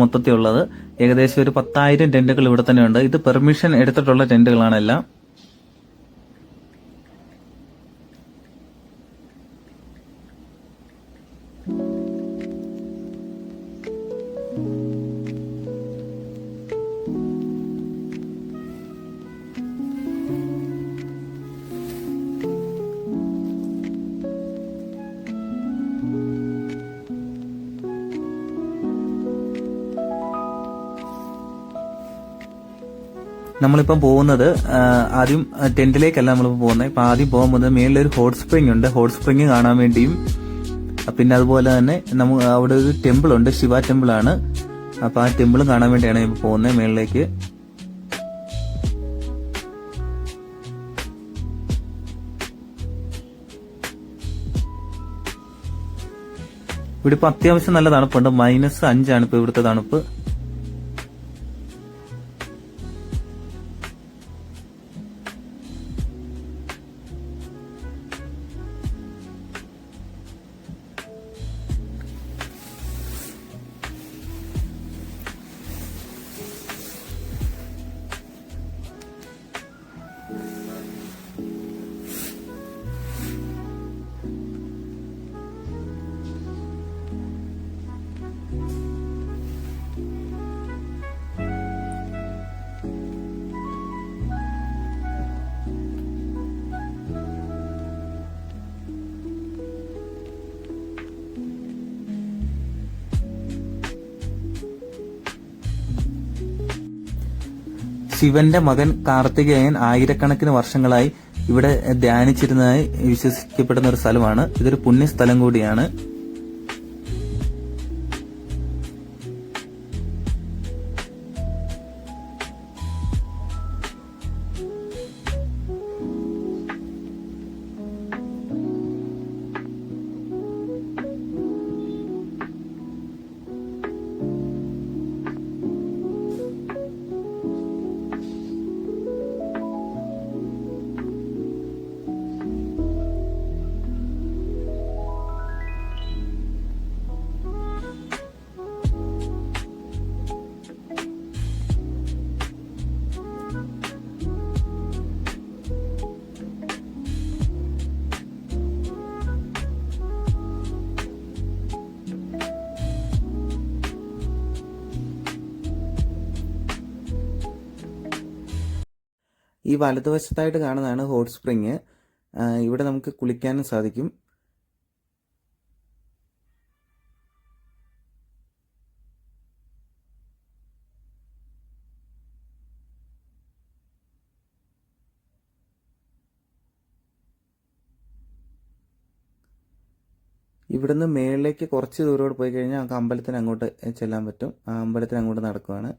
മൊത്തത്തിലുള്ളത്. ഏകദേശം ഒരു 10,000 ടെന്റുകൾ ഇവിടെ തന്നെ ഉണ്ട്. ഇത് പെർമിഷൻ എടുത്തിട്ടുള്ള ടെന്റുകളാണ് എല്ലാം. നമ്മളിപ്പം പോകുന്നത് ആദ്യം ടെന്റിലേക്കല്ല നമ്മളിപ്പോൾ പോകുന്നത്. ഇപ്പം ആദ്യം പോകാൻ പോകുന്നത് മേളിലൊരു ഹോട്ട് സ്പ്രിംഗ് ഉണ്ട്. ഹോട്ട് സ്പ്രിംഗ് കാണാൻ വേണ്ടിയും പിന്നെ അതുപോലെ തന്നെ അവിടെ ഒരു ടെമ്പിൾ ഉണ്ട്, ശിവ ടെമ്പിൾ ആണ്. അപ്പം ആ ടെമ്പിളും കാണാൻ വേണ്ടിയാണ് ഇപ്പോൾ പോകുന്നത് മേളിലേക്ക്. ഇവിടെ ഇപ്പം അത്യാവശ്യം നല്ല തണുപ്പുണ്ട്. -5 ഇപ്പൊ ഇവിടുത്തെ തണുപ്പ്. ശിവന്റെ മകൻ കാർത്തികേയൻ ആയിരക്കണക്കിന് വർഷങ്ങളായി ഇവിടെ ധ്യാനിച്ചിരുന്നതായി വിശ്വസിക്കപ്പെടുന്ന ഒരു സ്ഥലമാണ്. ഇതൊരു പുണ്യസ്ഥലം കൂടിയാണ്. ഈ വലതുവശത്തായിട്ട് കാണുന്നതാണ് ഹോട്ട് സ്പ്രിങ്. ഇവിടെ നമുക്ക് കുളിക്കാനും സാധിക്കും. ഇവിടുന്ന് മേളിലേക്ക് കുറച്ച് ദൂരോട്ട് പോയി കഴിഞ്ഞാൽ നമുക്ക് അമ്പലത്തിന് അങ്ങോട്ട് ചെല്ലാൻ പറ്റും. ആ അമ്പലത്തിന് അങ്ങോട്ട് നടക്കുവാണ്.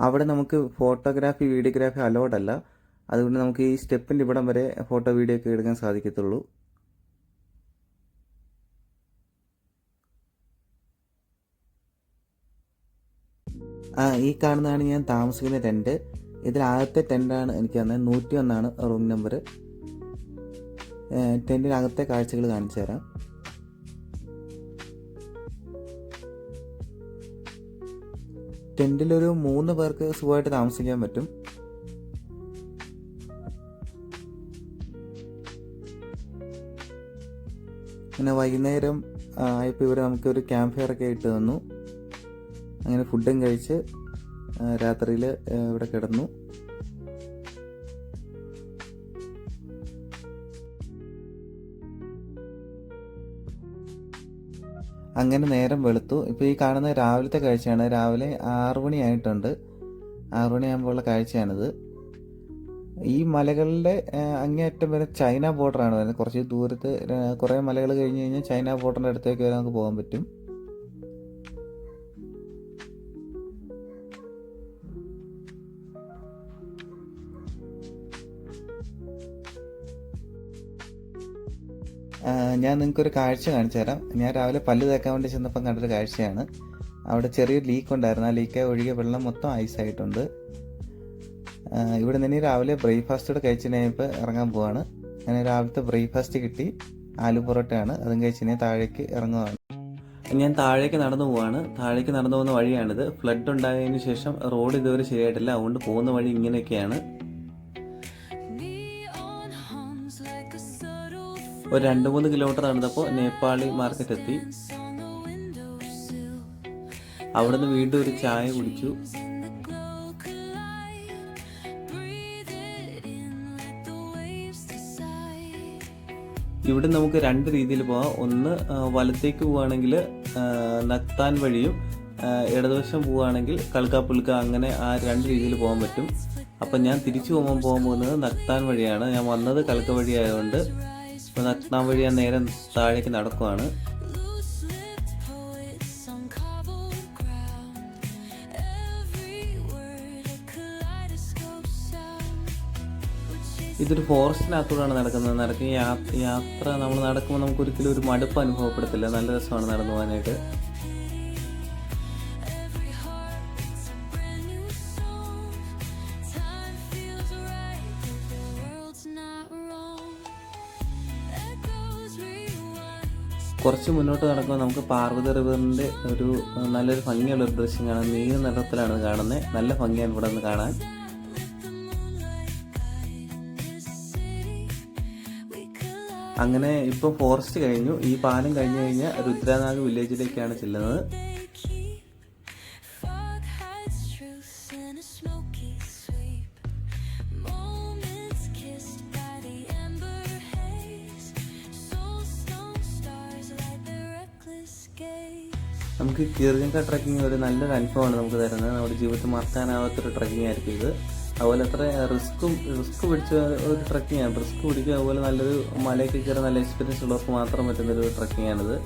അവിടെ നമുക്ക് ഫോട്ടോഗ്രാഫി, വീഡിയോഗ്രാഫി അലൗഡ് അല്ല. അതുകൊണ്ട് നമുക്ക് ഈ സ്റ്റെപ്പിൻ്റെ ഇവിടം വരെ ഫോട്ടോ, വീഡിയോ ഒക്കെ എടുക്കാൻ സാധിക്കത്തുള്ളൂ. ഈ കാണുന്നതാണ് ഞാൻ താമസിക്കുന്ന ടെൻറ്റ്. ഇതിൽ ആദ്യത്തെ ടെൻറ്റാണ് എനിക്ക് തന്നത്. 101 റൂം നമ്പർ. ടെൻറ്റിനകത്തെ കാഴ്ചകൾ കാണിച്ചു തരാം. ടെൻറ്റിലൊരു 3 പേർക്ക് സുഖമായിട്ട് താമസിക്കാൻ പറ്റും. പിന്നെ വൈകുന്നേരം ആയപ്പോൾ ഇവർ നമുക്കൊരു ക്യാമ്പ് ഫയർ ഒക്കെ ഇട്ട് തന്നു. അങ്ങനെ ഫുഡും കഴിച്ച് രാത്രിയിൽ ഇവിടെ കിടന്നു. അങ്ങനെ നേരം വെളുത്തു. ഇപ്പോൾ ഈ കാണുന്ന രാവിലത്തെ കാഴ്ചയാണ്. രാവിലെ 6 മണി ആയിട്ടുണ്ട്. 6 മണിയാകുമ്പോഴുള്ള കാഴ്ചയാണിത്. ഈ മലകളുടെ അങ്ങേയറ്റം വരെ ചൈന ബോർഡറാണ് വരുന്നത്. കുറച്ച് ദൂരത്ത് കുറേ മലകൾ കഴിഞ്ഞ് കഴിഞ്ഞാൽ ചൈന ബോർഡറിൻ്റെ അടുത്തേക്ക് വരെ നമുക്ക് പോകാൻ പറ്റും. ഞാൻ നിങ്ങൾക്കൊരു കാഴ്ച കാണിച്ചു തരാം. ഞാൻ രാവിലെ പല്ല് തേക്കാൻ വേണ്ടി ചെന്നപ്പം കണ്ടൊരു കാഴ്ചയാണ്. അവിടെ ചെറിയൊരു ലീക്ക് ഉണ്ടായിരുന്നു. ആ ലീക്ക് ഒഴികെ വെള്ളം മൊത്തം ഐസായിട്ടുണ്ട്. ഇവിടെ നിന്ന് രാവിലെ ബ്രേക്ക്ഫാസ്റ്റ് കൂടെ കഴിച്ചിട്ട് ഇപ്പോൾ ഇറങ്ങാൻ പോവാണ്. അങ്ങനെ രാവിലത്തെ ബ്രേക്ക്ഫാസ്റ്റ് കിട്ടി, ആലു പൊറോട്ടയാണ്. അതും കഴിച്ചിട്ട് താഴേക്ക് ഇറങ്ങുവാണ്. ഞാൻ താഴേക്ക് നടന്നു പോവാണ്. താഴേക്ക് നടന്നു പോകുന്ന വഴിയാണിത്. ഫ്ലഡ് ഉണ്ടായതിനു ശേഷം റോഡ് ഇതുവരെ ശരിയായിട്ടില്ല, അതുകൊണ്ട് പോകുന്ന വഴി ഇങ്ങനെയൊക്കെയാണ്. ഒരു 2-3 കിലോമീറ്റർ നടന്നപ്പോൾ നേപ്പാളി മാർക്കറ്റ് എത്തി. അവിടുന്ന് വീണ്ടും ഒരു ചായ കുടിച്ചു. ഇവിടെ നമുക്ക് 2 രീതിയിൽ പോകാം. ഒന്ന് വലത്തേക്ക് പോവുകയാണെങ്കിൽ നക്താൻ വഴിയും, ഇടതുവശം പോവുകയാണെങ്കിൽ കൽക്കാപ്പുൽക്ക, അങ്ങനെ ആ 2 രീതിയിൽ പോകാൻ പറ്റും. അപ്പം ഞാൻ തിരിച്ചു പോകാൻ പോകുന്നത് നക്താൻ വഴിയാണ്. ഞാൻ വന്നത് കൽക്ക വഴി ആയതുകൊണ്ട് നക്താൻ വഴി ഞാൻ നേരെ താഴേക്ക് നടക്കുവാണ്. ഇതൊരു ഫോറസ്റ്റിനകത്തൂടെയാണ് നടക്കുന്നത്. യാത്ര നമ്മൾ നടക്കുമ്പോൾ നമുക്ക് ഒരിക്കലും ഒരു മടുപ്പ് അനുഭവപ്പെടത്തില്ല. നല്ല രസമാണ് നടന്നു പോകാനായിട്ട്. കുറച്ച് മുന്നോട്ട് നടക്കുമ്പോൾ നമുക്ക് പാർവതി റിവറിൻ്റെ ഒരു നല്ലൊരു ഭംഗിയുള്ളൊരു ദൃശ്യം കാണാം. നീല നിറത്തിലാണ് കാണുന്നത്. നല്ല ഭംഗിയാണ് ഇവിടെ നിന്ന് കാണാൻ. അങ്ങനെ ഇപ്പോൾ ഫോറസ്റ്റ് കഴിഞ്ഞു. ഈ പാലം കഴിഞ്ഞു കഴിഞ്ഞാൽ രുദ്രനാഗ് വില്ലേജിലേക്കാണ് ചെല്ലുന്നത്. നമുക്ക് കീർഗങ്ക ട്രക്കിംഗ് ഒരു നല്ലൊരു അനുഭവമാണ് നമുക്ക് തരുന്നത്. നമ്മുടെ ജീവിതത്തിൽ മറക്കാനാവാത്തൊരു ട്രക്കിംഗ് ആയിരിക്കും ഇത്. അതുപോലെ അത്ര റിസ്ക് പിടിച്ച ഒരു ട്രക്കിംഗ് ആണ്. റിസ്ക് പിടിക്കുക, അതുപോലെ നല്ലൊരു മലയൊക്കെ കയറി നല്ല എക്സ്പീരിയൻസ് ഉള്ളവർക്ക് മാത്രം പറ്റുന്നൊരു ട്രക്കിംഗ് ആണിത്.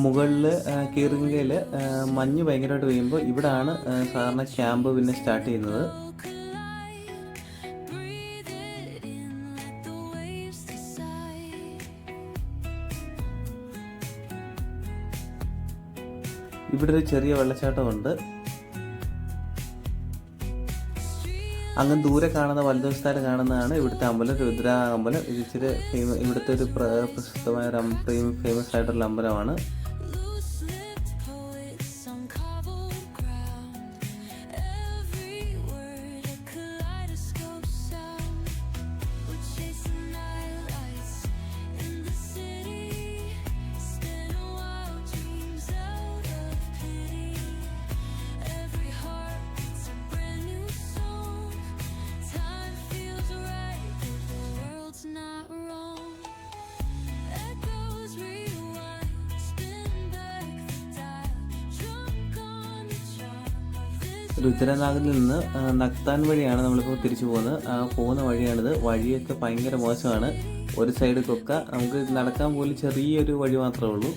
മുകളിൽ കീർഗങ്കയിൽ മഞ്ഞ് ഭയങ്കരമായിട്ട് പെയ്യുമ്പോൾ ഇവിടാണ് സാധാരണ ക്യാമ്പ് പിന്നെ സ്റ്റാർട്ട് ചെയ്യുന്നത്. ഇവിടെ ഒരു ചെറിയ വെള്ളച്ചാട്ടമുണ്ട്. അങ്ങ് ദൂരെ കാണുന്ന വലതുവശത്തായിട്ട് കാണുന്നതാണ് ഇവിടുത്തെ അമ്പലം, രുദ്ര അമ്പലം. ഇത് ഇച്ചിരി ഇവിടുത്തെ ഒരു പ്രസിദ്ധമായ ഒരു ഫേമസ് ആയിട്ടുള്ള അമ്പലമാണ്. രുദ്രനാഗിൽ നിന്ന് നക്താൻ വഴിയാണ് നമ്മളിപ്പോൾ തിരിച്ചു പോകുന്നത്. പോകുന്ന വഴിയാണിത്. വഴിയൊക്കെ ഭയങ്കര മോശമാണ്. ഒരു സൈഡ് കൊക്ക, നമുക്ക് നടക്കാൻ പോലും ചെറിയൊരു വഴി മാത്രമേ ഉള്ളൂ.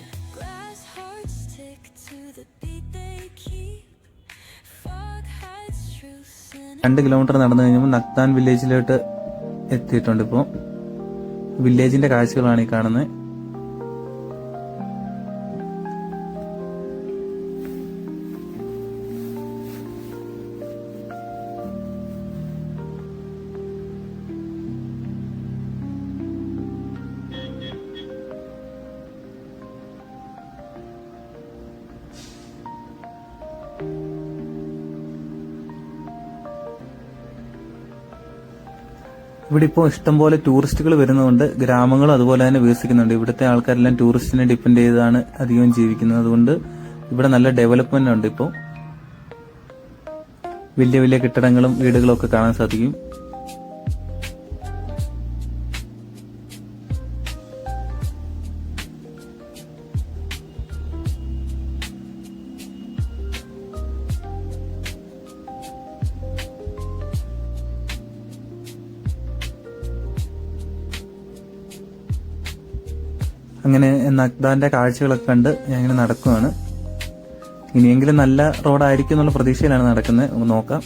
രണ്ട് കിലോമീറ്റർ നടന്നു കഴിഞ്ഞപ്പോൾ നക്താൻ വില്ലേജിലോട്ട് എത്തിയിട്ടുണ്ട്. ഇപ്പോൾ വില്ലേജിന്റെ കാഴ്ചകളാണ് ഈ കാണുന്നത്. ഇവിടെ ഇപ്പോൾ ഇഷ്ടംപോലെ ടൂറിസ്റ്റുകൾ വരുന്നതുകൊണ്ട് ഗ്രാമങ്ങളും അതുപോലെ തന്നെ വികസിക്കുന്നുണ്ട്. ഇവിടുത്തെ ആൾക്കാരെല്ലാം ടൂറിസ്റ്റിനെ ഡിപ്പെൻഡ് ചെയ്താണ് അധികം ജീവിക്കുന്നത്. അതുകൊണ്ട് ഇവിടെ നല്ല ഡെവലപ്മെന്റ് ഉണ്ട്. ഇപ്പോൾ വലിയ വലിയ കെട്ടിടങ്ങളും വീടുകളും ഒക്കെ കാണാൻ സാധിക്കും. അങ്ങനെ നഗ്ദാന്റെ കാഴ്ചകളൊക്കെ കണ്ട് ഞാൻ ഇങ്ങനെ നടക്കുകയാണ്. ഇനിയെങ്കിലും നല്ല റോഡായിരിക്കും എന്നുള്ള പ്രതീക്ഷയിലാണ് നടക്കുന്നത്. നമുക്ക് നോക്കാം.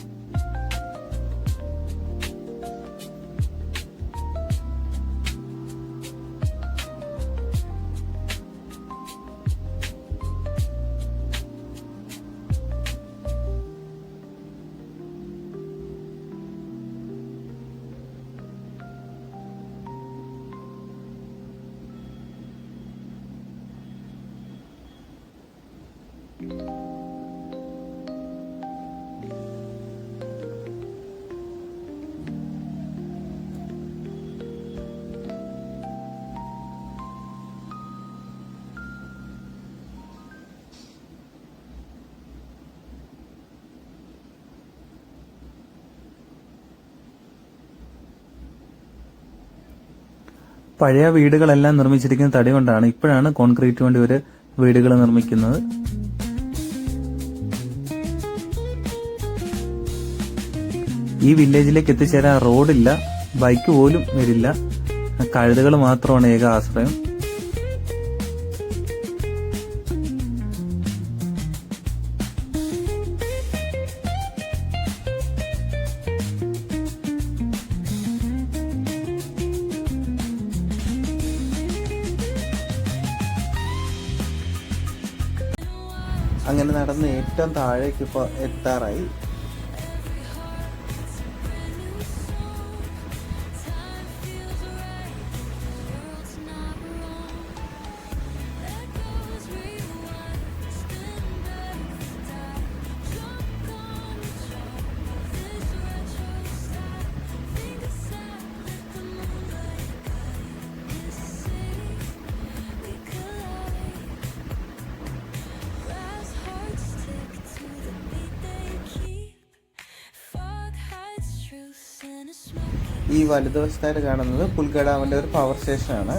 പഴയ വീടുകളെല്ലാം നിർമ്മിച്ചിരിക്കുന്ന തടി കൊണ്ടാണ്. ഇപ്പോഴാണ് കോൺക്രീറ്റ് കൊണ്ട് ഇവര് വീടുകൾ നിർമ്മിക്കുന്നത്. ഈ വില്ലേജിലേക്ക് എത്തിച്ചേരാൻ റോഡില്ല, ബൈക്ക് പോലും വരില്ല. കഴുതകൾ മാത്രമാണ് ഏക ആശ്രയം. അങ്ങനെ നടന്ന് ഏറ്റവും താഴേക്ക് ഇപ്പോൾ എത്താറായി. ഈ വലതുവശത്തായിട്ട് കാണുന്നത് പുൽഗ ഡാമിന്റെ ഒരു പവർ സ്റ്റേഷനാണ്.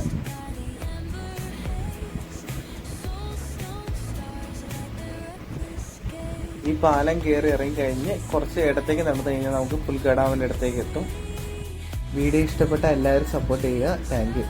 ഈ പാലം കയറി ഇറങ്ങി കഴിഞ്ഞ് കുറച്ച് ഇടത്തേക്ക് നടന്നു കഴിഞ്ഞാൽ നമുക്ക് പുൽഗ ഡാമിന്റെ അടുത്തേക്ക് എത്തും. വീഡിയോ ഇഷ്ടപ്പെട്ട എല്ലാവരും സപ്പോർട്ട് ചെയ്യുക. Thank you.